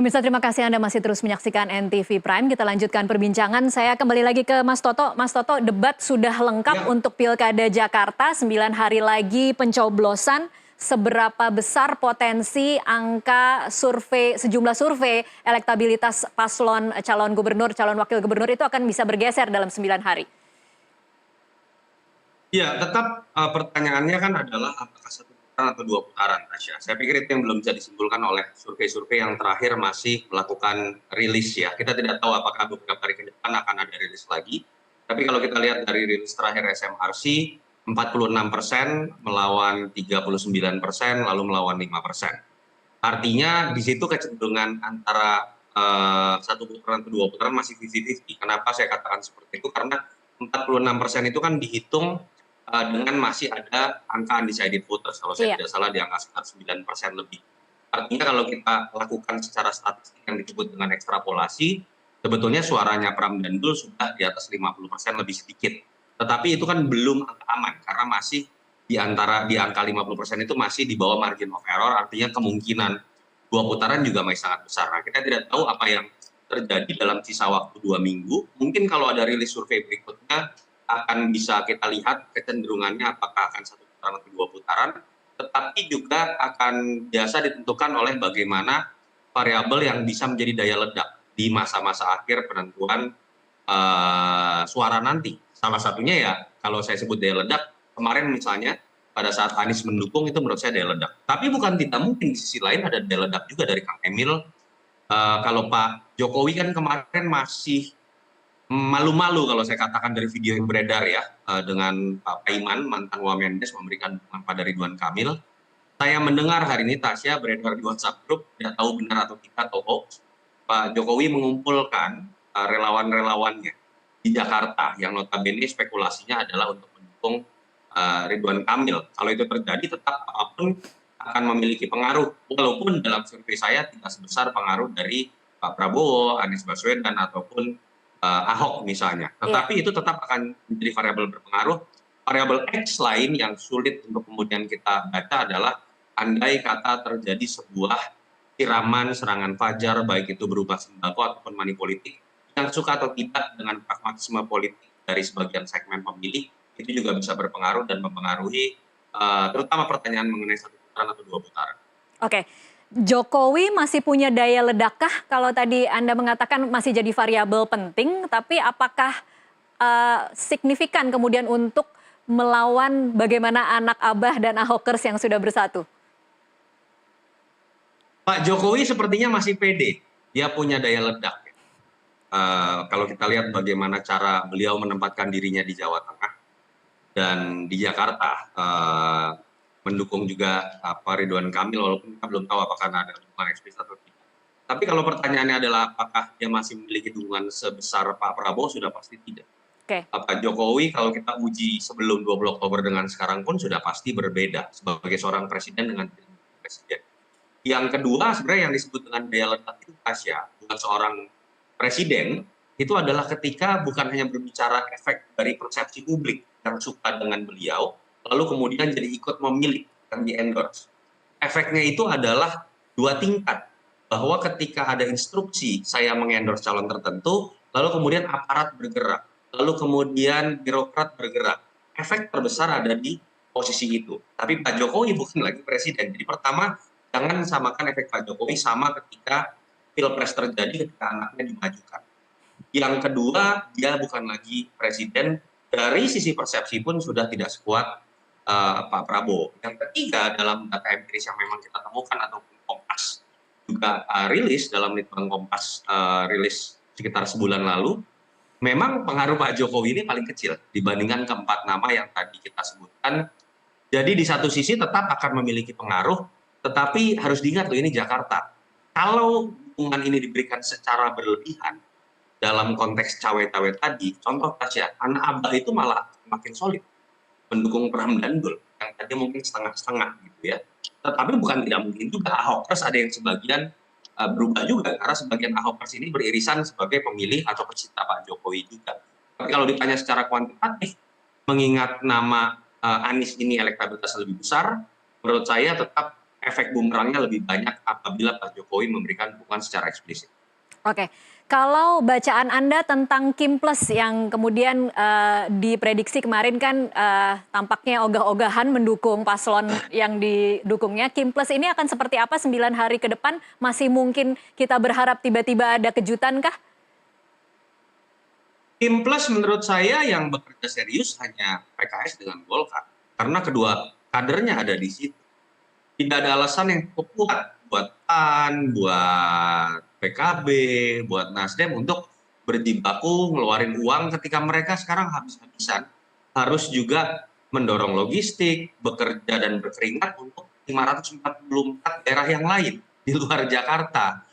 Pemirsa, terima kasih Anda masih terus menyaksikan NTV Prime. Kita lanjutkan perbincangan. Saya kembali lagi ke Mas Toto. Mas Toto, debat sudah lengkap Ya, untuk Pilkada Jakarta. 9 hari lagi pencoblosan. Seberapa besar potensi angka survei, sejumlah survei elektabilitas paslon calon gubernur, calon wakil gubernur itu akan bisa bergeser dalam 9 hari? ya, tetap pertanyaannya kan adalah apakah satu putaran atau dua putaran, Tasya. Saya pikir itu yang belum bisa disimpulkan oleh survei-survei yang terakhir masih melakukan rilis ya. Kita tidak tahu apakah beberapa hari ke depan akan ada rilis lagi. Tapi kalau kita lihat dari rilis terakhir SMRC, 46% melawan 39%, lalu melawan 5%. Artinya di situ kecenderungan antara satu putaran ke dua putaran masih 50-50. Kenapa saya katakan seperti itu? Karena 46% itu kan dihitung dengan masih ada angka undecided voters, kalau saya Iya. tidak salah di angka sekitar 9% lebih. Artinya kalau kita lakukan secara statistik yang disebut dengan ekstrapolasi, sebetulnya suaranya Pram dan Dul sudah di atas 50% lebih sedikit. Tetapi itu kan belum angka aman, karena masih di angka 50% itu masih di bawah margin of error, artinya kemungkinan dua putaran juga masih sangat besar. Nah, kita tidak tahu apa yang terjadi dalam sisa waktu 2 minggu. Mungkin kalau ada rilis survei berikutnya akan bisa kita lihat kecenderungannya apakah akan satu putaran atau dua putaran, tetapi juga akan biasa ditentukan oleh bagaimana variabel yang bisa menjadi daya ledak di masa-masa akhir penentuan suara nanti. Salah satunya ya kalau saya sebut daya ledak, kemarin misalnya pada saat Anies mendukung itu menurut saya daya ledak. Tapi bukan tidak mungkin di sisi lain ada daya ledak juga dari Kang Emil. Kalau Pak Jokowi kan kemarin masih malu-malu kalau saya katakan dari video yang beredar ya, dengan Pak Paiman, mantan Wamendes memberikan dukungan pada Ridwan Kamil. Saya mendengar hari ini Tasya beredar di WhatsApp grup, tidak tahu benar atau tidak atau hoax, Pak Jokowi mengumpulkan relawan-relawannya di Jakarta yang notabene spekulasinya adalah untuk mendukung Ridwan Kamil. Kalau itu terjadi tetap apapun akan memiliki pengaruh, walaupun dalam survei saya tidak sebesar pengaruh dari Pak Prabowo, Anies Baswedan ataupun Ahok misalnya. Iya. Tetapi itu tetap akan menjadi variabel berpengaruh. Variabel X lain yang sulit untuk kemudian kita baca adalah andai kata terjadi sebuah siraman serangan fajar, baik itu berupa sembako ataupun money politik, yang suka atau tidak dengan pragmatisme politik dari sebagian segmen pemilih, itu juga bisa berpengaruh dan mempengaruhi terutama pertanyaan mengenai satu putaran atau dua putaran. Oke. Jokowi masih punya daya ledakkah? Kalau tadi Anda mengatakan masih jadi variabel penting, tapi apakah signifikan kemudian untuk melawan bagaimana anak Abah dan Ahokers yang sudah bersatu? Pak Jokowi sepertinya masih pede, dia punya daya ledak. Kalau kita lihat bagaimana cara beliau menempatkan dirinya di Jawa Tengah dan di Jakarta, mendukung juga Ridwan Kamil, walaupun kita belum tahu apakah ada dukungan eksplisit atau tidak. Tapi kalau pertanyaannya adalah apakah dia masih memiliki dukungan sebesar Pak Prabowo, sudah pasti tidak. Oke. Pak Jokowi kalau kita uji sebelum 20 Oktober dengan sekarang pun sudah pasti berbeda sebagai seorang presiden dengan presiden. Yang kedua sebenarnya yang disebut dengan daya ledak itu Tasya, buat seorang presiden itu adalah ketika bukan hanya berbicara efek dari persepsi publik yang suka dengan beliau, lalu kemudian jadi ikut memilih dan di-endorse. Efeknya itu adalah dua tingkat, bahwa ketika ada instruksi saya mengendorse calon tertentu, lalu kemudian aparat bergerak, lalu kemudian birokrat bergerak. Efek terbesar ada di posisi itu. Tapi Pak Jokowi bukan lagi presiden. Jadi pertama, jangan samakan efek Pak Jokowi sama ketika pilpres terjadi ketika anaknya dimajukan. Yang kedua, dia bukan lagi presiden, dari sisi persepsi pun sudah tidak sekuat Pak Prabowo. Yang ketiga, dalam data empiris yang memang kita temukan ataupun Kompas juga rilis dalam litbang Kompas rilis sekitar sebulan lalu, memang pengaruh Pak Jokowi ini paling kecil dibandingkan keempat nama yang tadi kita sebutkan. Jadi di satu sisi tetap akan memiliki pengaruh, tetapi harus diingat loh ini Jakarta. Kalau dukungan ini diberikan secara berlebihan dalam konteks cawe-cawe tadi, contoh Tasya, anak Abah itu malah makin solid mendukung Pram dan Dul, yang tadi mungkin setengah-setengah gitu ya. Tetapi bukan tidak mungkin juga Ahokers ada yang sebagian berubah juga, karena sebagian Ahokers ini beririsan sebagai pemilih atau pecinta Pak Jokowi juga. Tapi kalau ditanya secara kuantitatif, mengingat nama Anies ini elektabilitas lebih besar, menurut saya tetap efek bumerangnya lebih banyak apabila Pak Jokowi memberikan dukungan secara eksplisit. Oke, kalau bacaan Anda tentang Kim Plus yang kemudian diprediksi kemarin kan tampaknya ogah-ogahan mendukung paslon yang didukungnya. Kim Plus ini akan seperti apa 9 hari ke depan? Masih mungkin kita berharap tiba-tiba ada kejutan kah? Kim Plus menurut saya yang bekerja serius hanya PKS dengan Golkar. Karena kedua kadernya ada di situ. Tidak ada alasan yang cukup kuat buat PAN, buat PKB, buat Nasdem untuk berjibaku ngeluarin uang ketika mereka sekarang habis-habisan harus juga mendorong logistik, bekerja dan berkeringat untuk 544 daerah yang lain di luar Jakarta.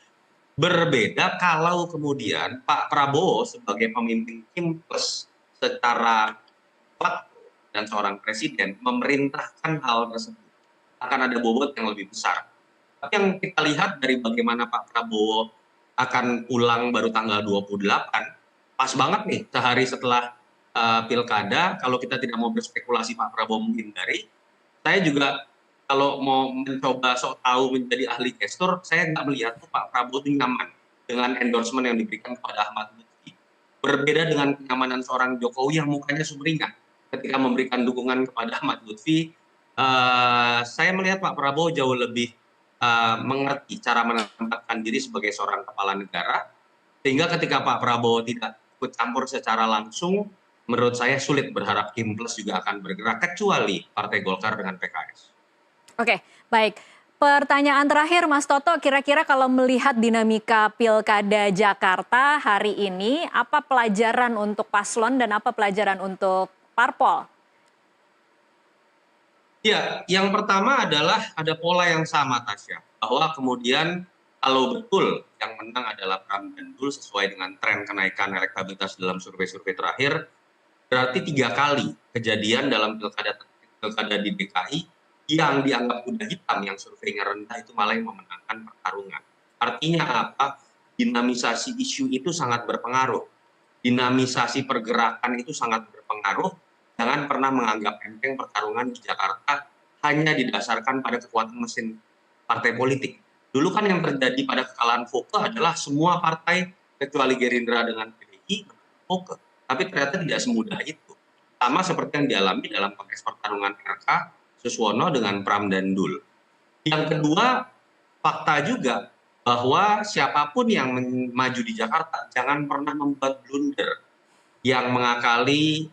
Berbeda kalau kemudian Pak Prabowo sebagai pemimpin Kim Plus secara fakta dan seorang presiden memerintahkan hal tersebut, akan ada bobot yang lebih besar. Tapi yang kita lihat dari bagaimana Pak Prabowo akan pulang baru tanggal 28, pas banget nih sehari setelah pilkada. Kalau kita tidak mau berspekulasi Pak Prabowo menghindari, saya juga kalau mau mencoba sok tahu menjadi ahli gestur, saya nggak melihat tuh Pak Prabowo itu nyaman dengan endorsement yang diberikan kepada Ahmad Lutfi. Berbeda dengan kenyamanan seorang Jokowi yang mukanya sumringah ketika memberikan dukungan kepada Ahmad Lutfi. Saya melihat Pak Prabowo jauh lebih mengerti cara menempatkan diri sebagai seorang kepala negara, sehingga ketika Pak Prabowo tidak ikut campur secara langsung, menurut saya sulit berharap Kim Plus juga akan bergerak, kecuali Partai Golkar dengan PKS. Oke, baik. Pertanyaan terakhir Mas Toto, kira-kira kalau melihat dinamika Pilkada Jakarta hari ini, apa pelajaran untuk paslon dan apa pelajaran untuk parpol? Ya, yang pertama adalah ada pola yang sama, Tasya, bahwa kemudian kalau betul yang menang adalah Pram dan Dul sesuai dengan tren kenaikan elektabilitas dalam survei-survei terakhir, berarti 3 kali kejadian dalam pilkada di DKI yang dianggap kuda hitam yang surveinya rendah itu malah yang memenangkan pertarungan. Artinya apa? Dinamisasi isu itu sangat berpengaruh. Dinamisasi pergerakan itu sangat berpengaruh. Jangan pernah menganggap enteng pertarungan di Jakarta hanya didasarkan pada kekuatan mesin partai politik. Dulu kan yang terjadi pada kekalahan Foke adalah semua partai kecuali Gerindra dengan PDI Foke. Tapi ternyata tidak semudah itu. Sama seperti yang dialami dalam konteks pertarungan RK Suswono dengan Pram dan Dul. Yang kedua, fakta juga bahwa siapapun yang maju di Jakarta jangan pernah membuat blunder yang mengakali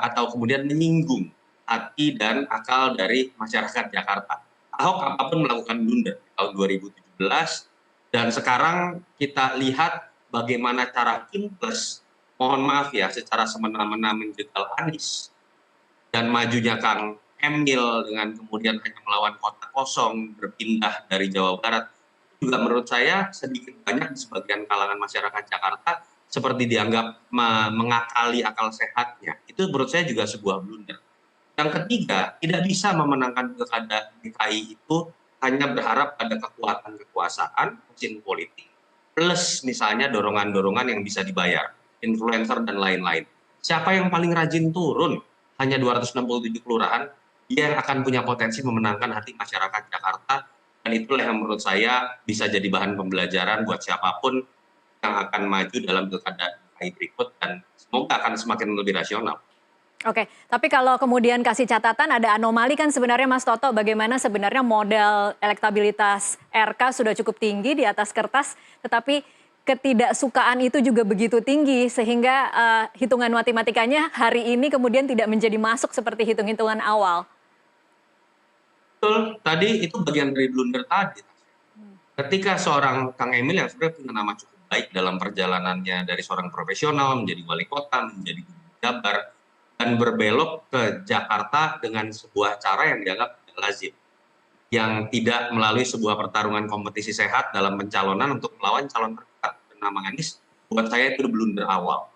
atau kemudian menyinggung hati dan akal dari masyarakat Jakarta. Ahok apapun melakukan blunder di tahun 2017, dan sekarang kita lihat bagaimana cara Kim Plus, mohon maaf ya, secara semena-mena menjegal Anies dan majunya Kang Emil dengan kemudian hanya melawan kota kosong, berpindah dari Jawa Barat, juga menurut saya sedikit banyak di sebagian kalangan masyarakat Jakarta seperti dianggap mengakali akal sehatnya. Itu menurut saya juga sebuah blunder. Yang ketiga, tidak bisa memenangkan pilkada DKI itu hanya berharap pada kekuatan kekuasaan, mesin politik, plus misalnya dorongan-dorongan yang bisa dibayar, influencer dan lain-lain. Siapa yang paling rajin turun? Hanya 267 kelurahan, dia yang akan punya potensi memenangkan hati masyarakat Jakarta, dan itulah yang menurut saya bisa jadi bahan pembelajaran buat siapapun yang akan maju dalam pilkada DKI berikut, dan semoga akan semakin lebih rasional. Oke, tapi kalau kemudian kasih catatan ada anomali kan sebenarnya Mas Toto, bagaimana sebenarnya modal elektabilitas RK sudah cukup tinggi di atas kertas, tetapi ketidaksukaan itu juga begitu tinggi sehingga hitungan matematikanya hari ini kemudian tidak menjadi masuk seperti hitung-hitungan awal. Betul, tadi itu bagian dari blunder tadi. Ketika seorang Kang Emil yang sebenarnya punya nama cukup baik dalam perjalanannya dari seorang profesional menjadi wali kota, menjadi gubernur Jabar, dan berbelok ke Jakarta dengan sebuah cara yang dianggap tidak lazim, yang tidak melalui sebuah pertarungan kompetisi sehat dalam pencalonan untuk melawan calon terdekat bernama Anies, buat saya itu blunder awal.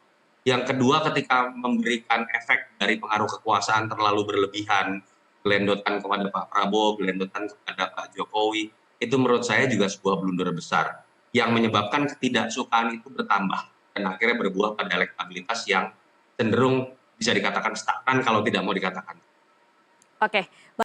Yang kedua, ketika memberikan efek dari pengaruh kekuasaan terlalu berlebihan, gelendotan kepada Pak Prabowo, gelendotan kepada Pak Jokowi, itu menurut saya juga sebuah blunder besar yang menyebabkan ketidaksukaan itu bertambah dan akhirnya berbuah pada elektabilitas yang cenderung bisa dikatakan stagnan kalau tidak mau dikatakan. Oke.